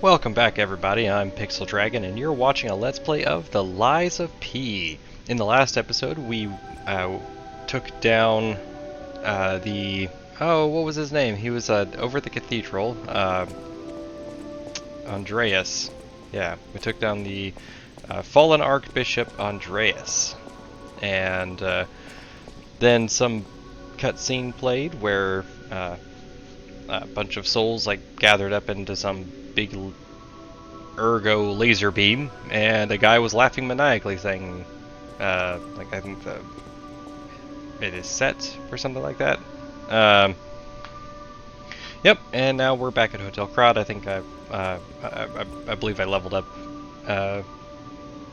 Welcome back, everybody. I'm Pixel Dragon, and you're watching a Let's Play of The Lies of P. In the last episode, we took down the... Oh, what was his name? He was over at the cathedral. Andreas. Yeah, we took down the fallen Archbishop Andreas. And then some cutscene played where a bunch of souls gathered up into some big ergo laser beam, and a guy was laughing maniacally, saying, I think it is set or something like that. Yep. And now we're back at Hotel Krat. I think I believe I leveled up,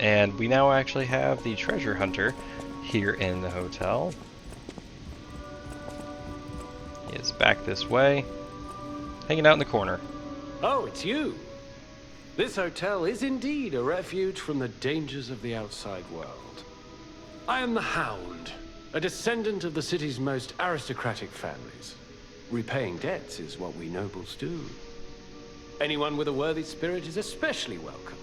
and we now actually have the treasure hunter here in the hotel. He is back this way, hanging out in the corner. Oh, it's you. This hotel is indeed a refuge from the dangers of the outside world. I am the Hound, a descendant of the city's most aristocratic families. Repaying debts is what we nobles do. Anyone with a worthy spirit is especially welcome.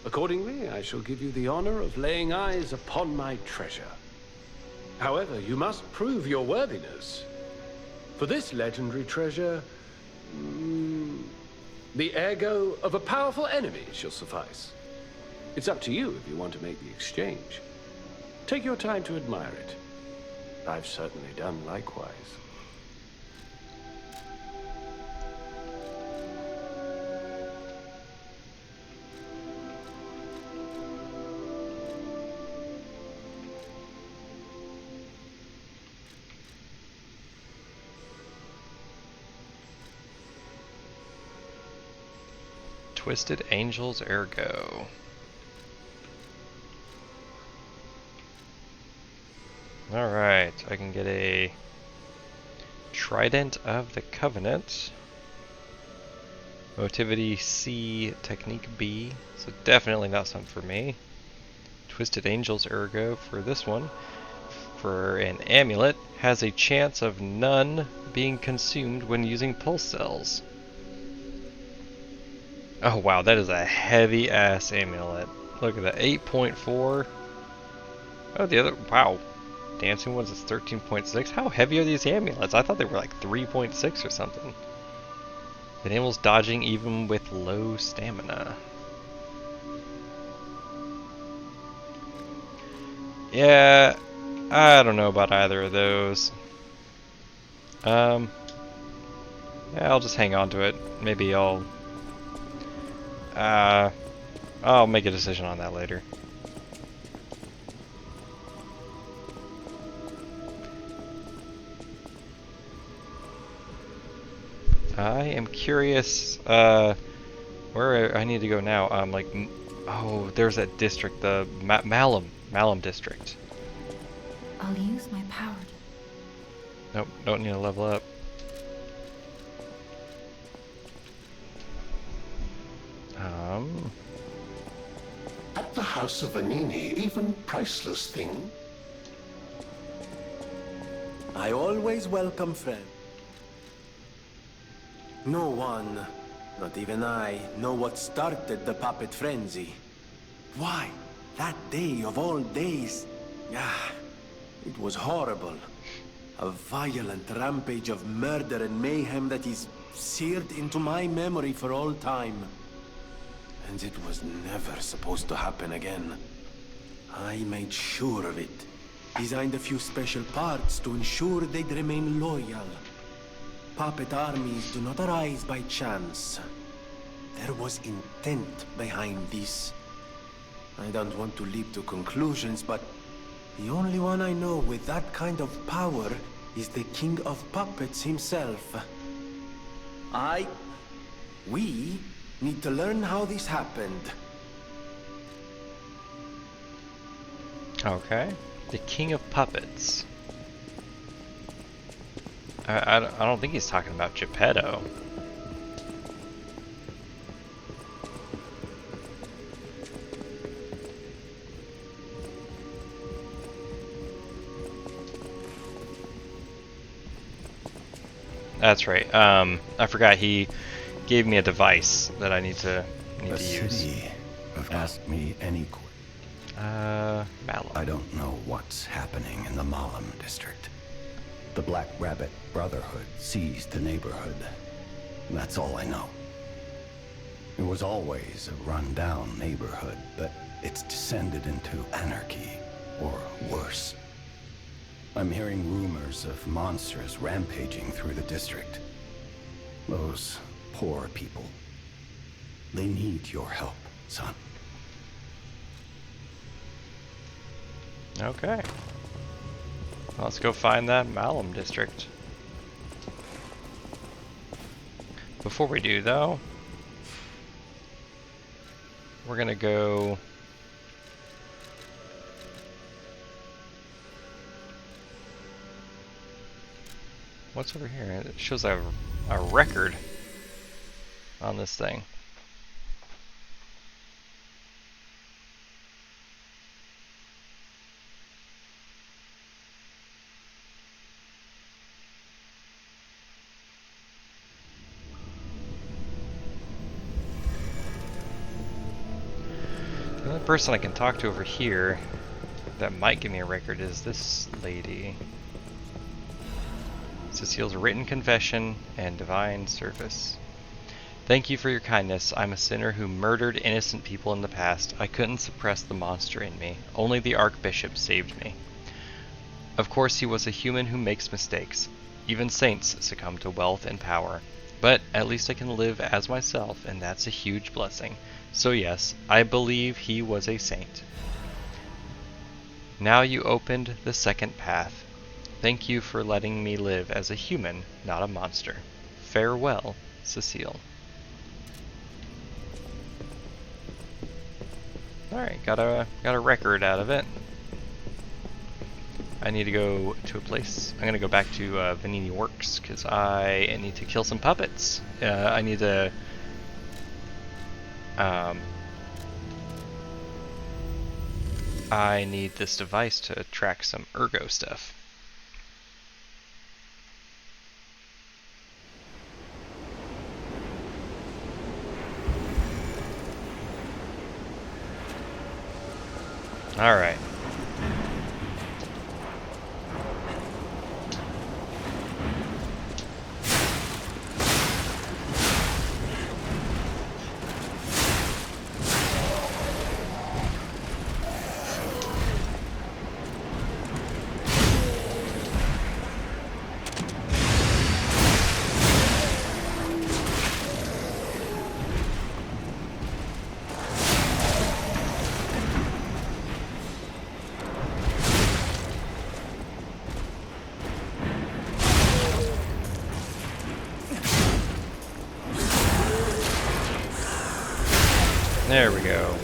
Accordingly, I shall give you the honor of laying eyes upon my treasure. However, you must prove your worthiness. For this legendary treasure, the ergo of a powerful enemy shall suffice. It's up to you if you want to make the exchange. Take your time to admire it. I've certainly done likewise. Twisted Angels Ergo. Alright, I can get a Trident of the Covenant. Motivity C, Technique B, so definitely not something for me. Twisted Angels Ergo for this one. For an amulet, has a chance of none being consumed when using pulse cells. Oh wow, that is a heavy ass amulet. Look at that, 8.4. Oh, the other, wow. Dancing ones is 13.6. How heavy are these amulets? I thought they were like 3.6 or something. It enables dodging even with low stamina. Yeah, I don't know about either of those. Yeah, I'll just hang on to it. Maybe I'll make a decision on that later. I am curious, where I need to go now. Oh, there's that district, the Malum district. I'll use my power. Nope, don't need to level up. At the House of Vanini, even priceless thing. I always welcome friends. No one, not even I, know what started the puppet frenzy. Why? That day of all days. It was horrible. A violent rampage of murder and mayhem that is seared into my memory for all time. And it was never supposed to happen again. I made sure of it. Designed a few special parts to ensure they'd remain loyal. Puppet armies do not arise by chance. There was intent behind this. I don't want to leap to conclusions, but the only one I know with that kind of power is the King of Puppets himself. We need to learn how this happened. Okay, the King of Puppets. I don't think he's talking about Geppetto. That's right. I forgot he gave me a device that I need to The use. city have asked me any Malum. I don't know what's happening in the Malum district. The Black Rabbit Brotherhood seized the neighborhood. That's all I know. It was always a run-down neighborhood, but it's descended into anarchy, or worse. I'm hearing rumors of monsters rampaging through the district. Those poor people. They need your help, son. Okay. Well, let's go find that Malum district. Before we do, though, we're gonna go... What's over here? It shows a record on this thing. The only person I can talk to over here that might give me a record is this lady. Cecile's written confession and divine service. Thank you for your kindness. I'm a sinner who murdered innocent people in the past. I couldn't suppress the monster in me. Only the Archbishop saved me. Of course, he was a human who makes mistakes. Even saints succumb to wealth and power. But at least I can live as myself, and that's a huge blessing. So yes, I believe he was a saint. Now you opened the second path. Thank you for letting me live as a human, not a monster. Farewell, Cecile. Alright, got a record out of it. I need to go to a place. I'm gonna go back to Venigni Works because I need to kill some puppets. I need to I need this device to track some ergo stuff. All right. There we go.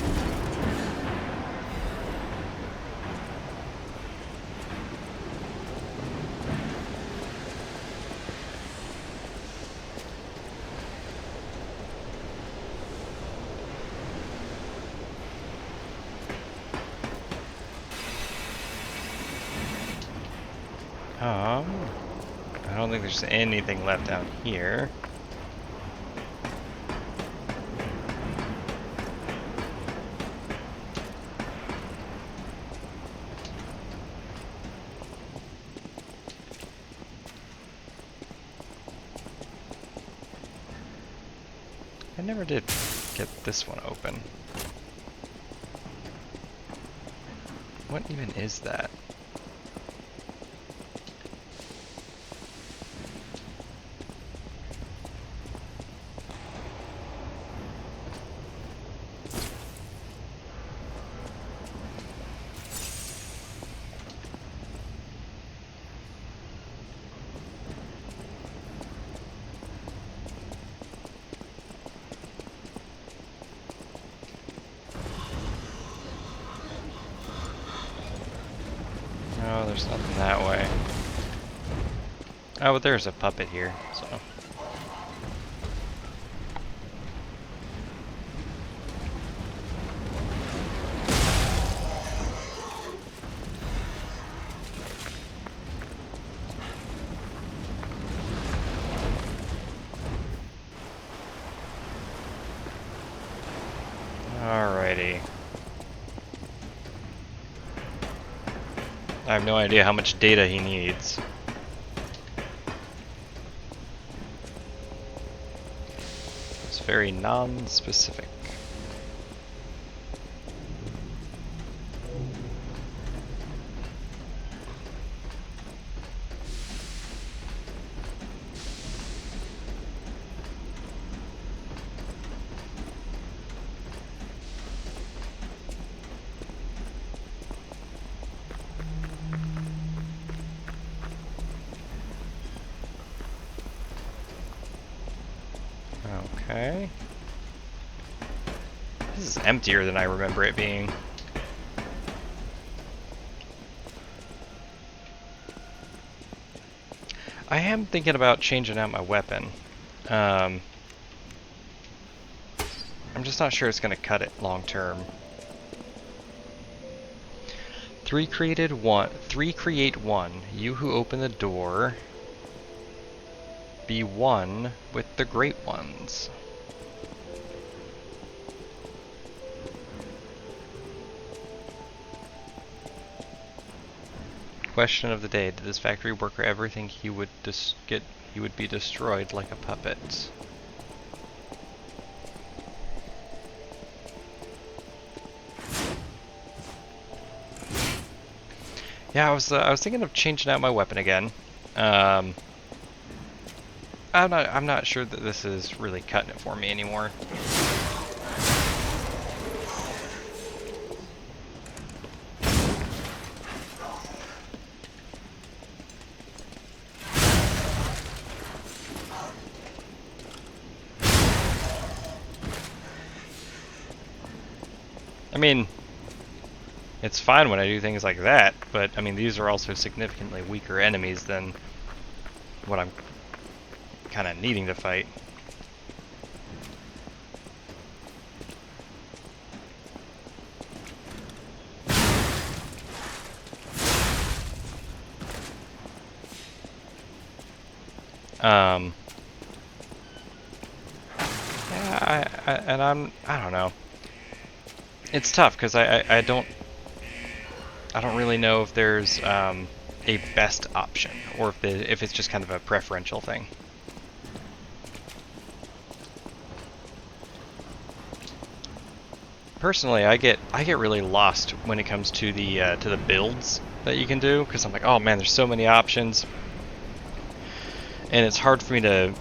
I don't think there's anything left down here. I never did get this one open. What even is that? No, there's nothing that way. Oh, but there's a puppet here, so. Alrighty. I have no idea how much data he needs. It's very non-specific. Okay. This is emptier than I remember it being. I am thinking about changing out my weapon. I'm just not sure it's going to cut it long term. 3 create 1. You who open the door. Be one with the great ones. Question of the day: did this factory worker ever think he would be destroyed like a puppet? Yeah, I was thinking of changing out my weapon again. I'm not sure that this is really cutting it for me anymore. I mean, it's fine when I do things like that, but I mean, these are also significantly weaker enemies than what I'm kind of needing to fight. Yeah, I don't know. It's tough because I don't really know if there's a best option or if it's just kind of a preferential thing. Personally, I get really lost when it comes to the builds that you can do, because I'm like, oh man, there's so many options, and it's hard for me to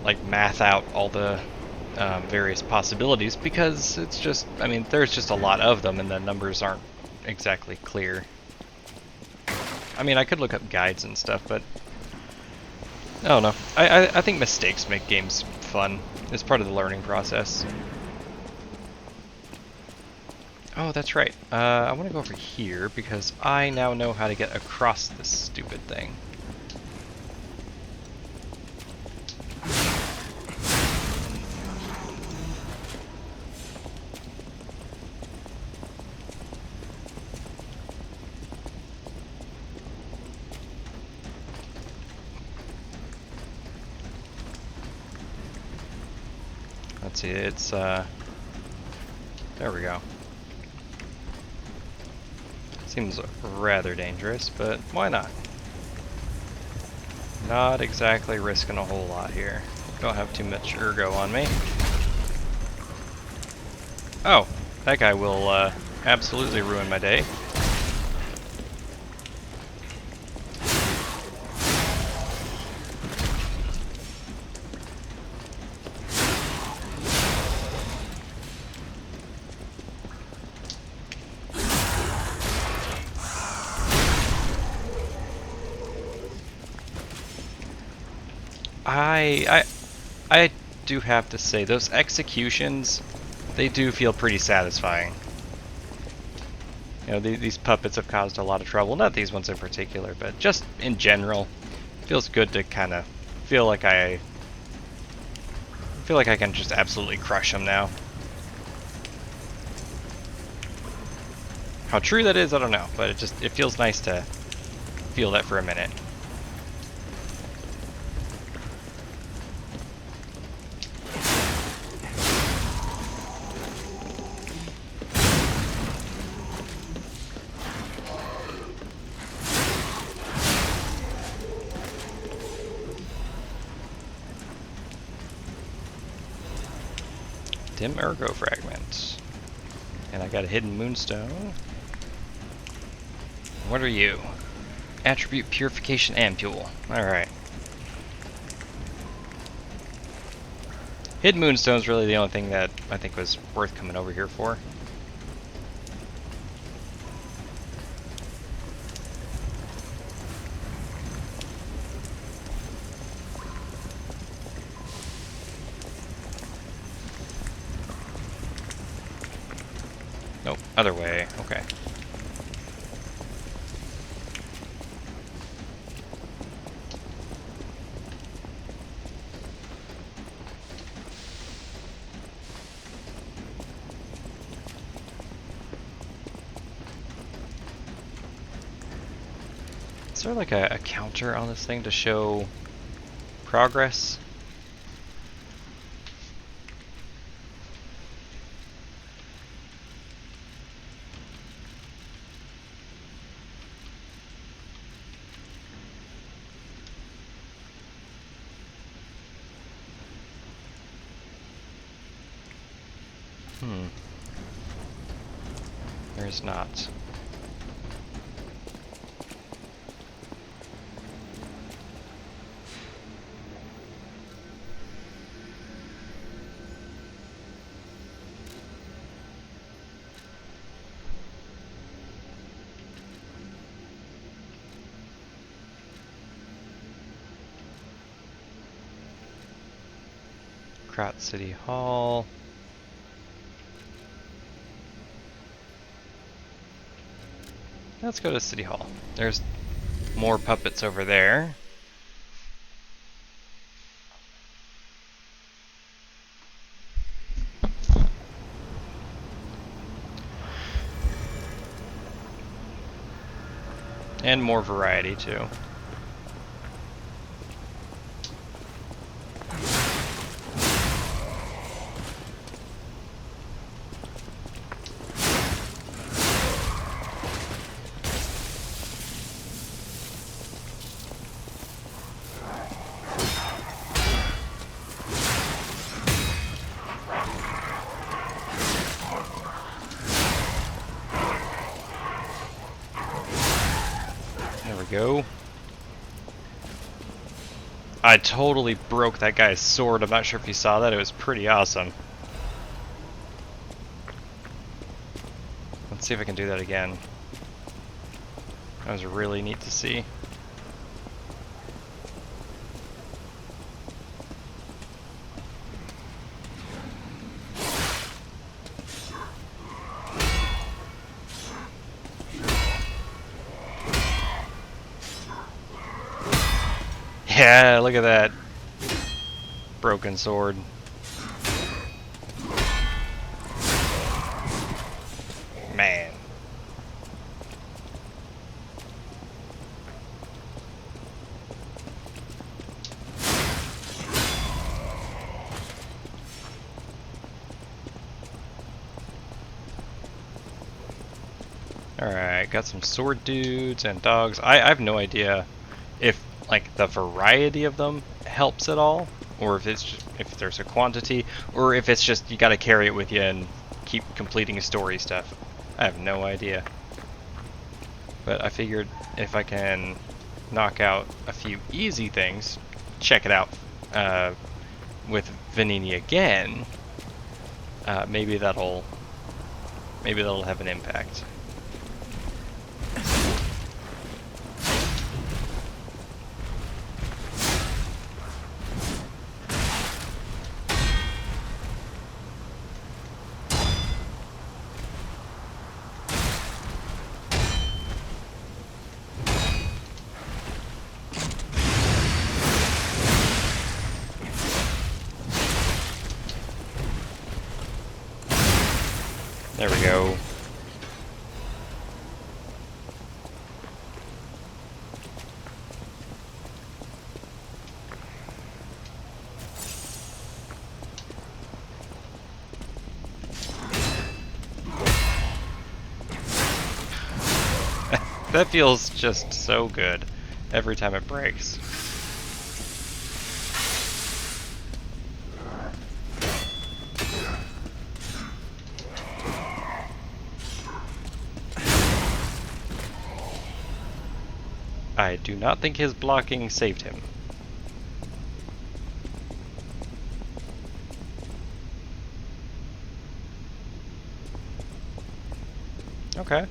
like math out all the various possibilities, because it's just, I mean, there's just a lot of them, and the numbers aren't exactly clear. I mean, I could look up guides and stuff, but I don't know. I think mistakes make games fun. It's part of the learning process. Oh, that's right. I want to go over here because I now know how to get across this stupid thing. Let's see, it's, there we go. Seems rather dangerous, but why not? Not exactly risking a whole lot here. Don't have too much ergo on me. Oh, that guy will absolutely ruin my day. I do have to say, those executions, they do feel pretty satisfying. You know, these puppets have caused a lot of trouble. Not these ones in particular, but just in general. It feels good to kind of feel like I can just absolutely crush them now. How true that is, I don't know, but it feels nice to feel that for a minute. Dim Ergo Fragment. And I got a Hidden Moonstone. What are you? Attribute Purification Ampule. Alright. Hidden Moonstone's really the only thing that I think was worth coming over here for. Nope, other way. Okay. Is there like a counter on this thing to show progress? There's not. Krat City Hall. Let's go to City Hall. There's more puppets over there. And more variety too. Go. I totally broke that guy's sword. I'm not sure if you saw that. It was pretty awesome. Let's see if I can do that again. That was really neat to see. Yeah, look at that broken sword. Man. Alright, got some sword dudes and dogs. I have no idea if like the variety of them helps at all, or if it's just, if there's a quantity, or if it's just you gotta carry it with you and keep completing story stuff. I have no idea. But I figured if I can knock out a few easy things, check it out with Venigni again, maybe that'll have an impact. There we go. That feels just so good every time it breaks. I do not think his blocking saved him. Okay.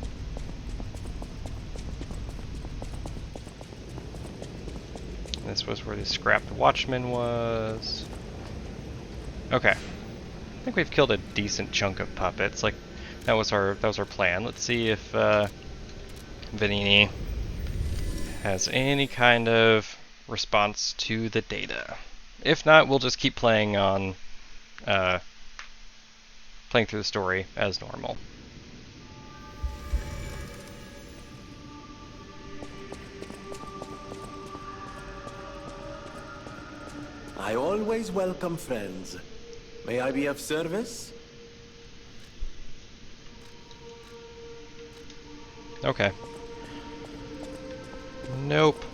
This was where the scrapped watchman was. Okay. I think we've killed a decent chunk of puppets. Like that was our plan. Let's see if Venigni has any kind of response to the data. If not, we'll just keep playing on playing through the story as normal. I always welcome friends. May I be of service? Okay. Nope.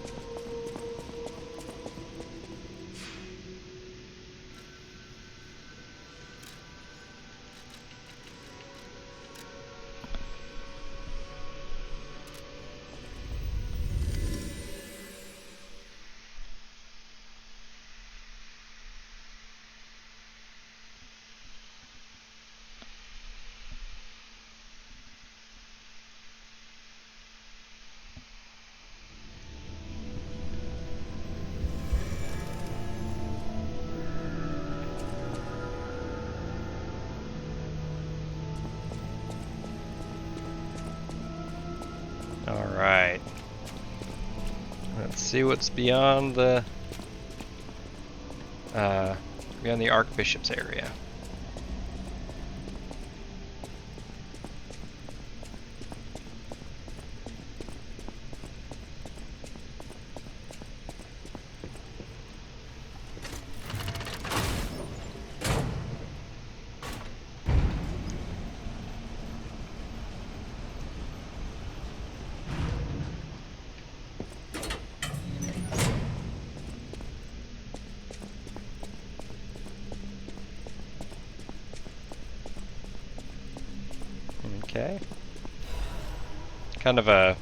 Alright. Let's see what's beyond the Archbishop's area. Okay. Kind of a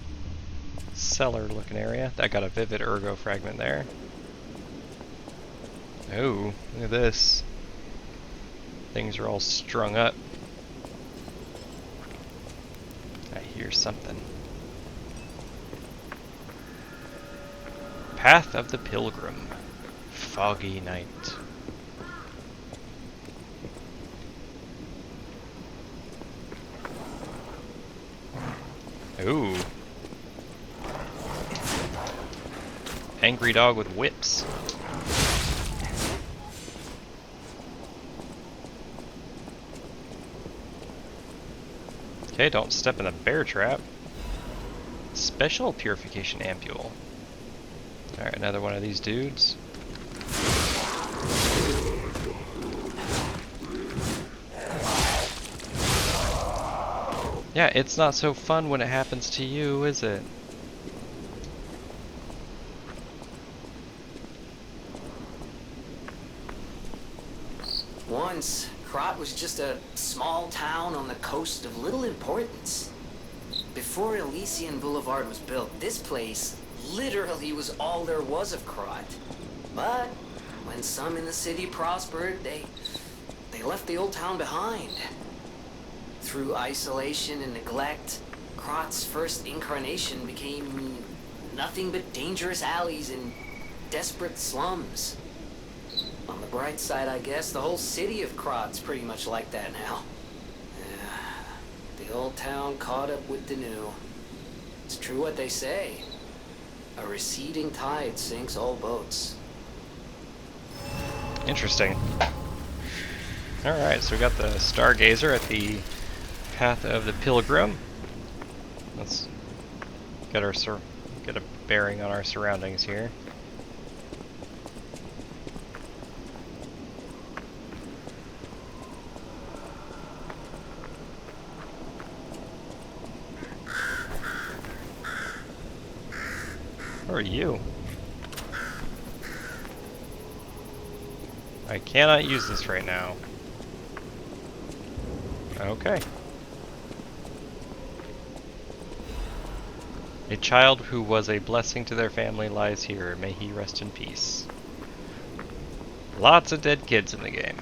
cellar looking area. I got a vivid ergo fragment there. Oh, look at this. Things are all strung up. I hear something. Path of the Pilgrim. Foggy night. Ooh. Angry dog with whips. Okay, don't step in the bear trap. Special purification ampule. Alright, another one of these dudes. Yeah, it's not so fun when it happens to you, is it? Once, Krat was just a small town on the coast of little importance. Before Elysian Boulevard was built, this place literally was all there was of Krat. But when some in the city prospered, they left the old town behind. Through isolation and neglect, Krat's first incarnation became nothing but dangerous alleys and desperate slums. On the bright side, I guess, the whole city of Krat's pretty much like that now. The old town caught up with the new. It's true what they say. A receding tide sinks all boats. Interesting. Alright, so we got the Stargazer at the Path of the Pilgrim. Let's get a bearing on our surroundings here. Who are you? I cannot use this right now. Okay. A child who was a blessing to their family lies here. May he rest in peace. Lots of dead kids in the game.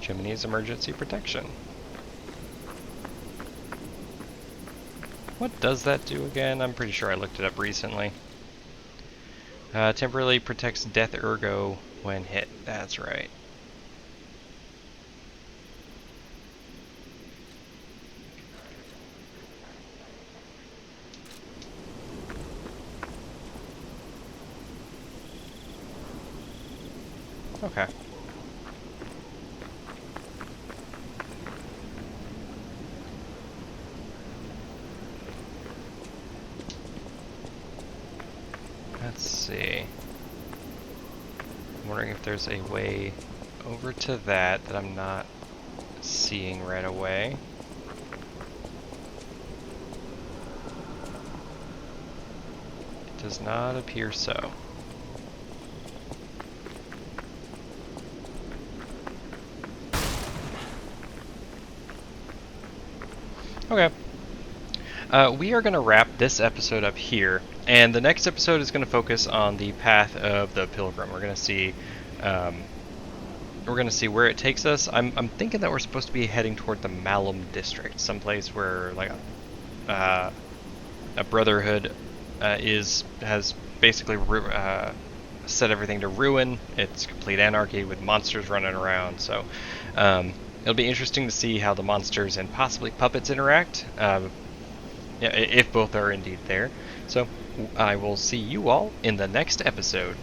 Chimney's emergency protection. What does that do again? I'm pretty sure I looked it up recently. Temporarily protects Death Ergo when hit. That's right. Okay. Let's see. I'm wondering if there's a way over to that I'm not seeing right away. It does not appear so. Okay. We are going to wrap this episode up here, and the next episode is going to focus on the path of the Pilgrim. We're going to see, where it takes us. I'm thinking that we're supposed to be heading toward the Malum district, someplace where like a brotherhood has basically set everything to ruin. It's complete anarchy with monsters running around. So it'll be interesting to see how the monsters and possibly puppets interact. Yeah, if both are indeed there. So I will see you all in the next episode.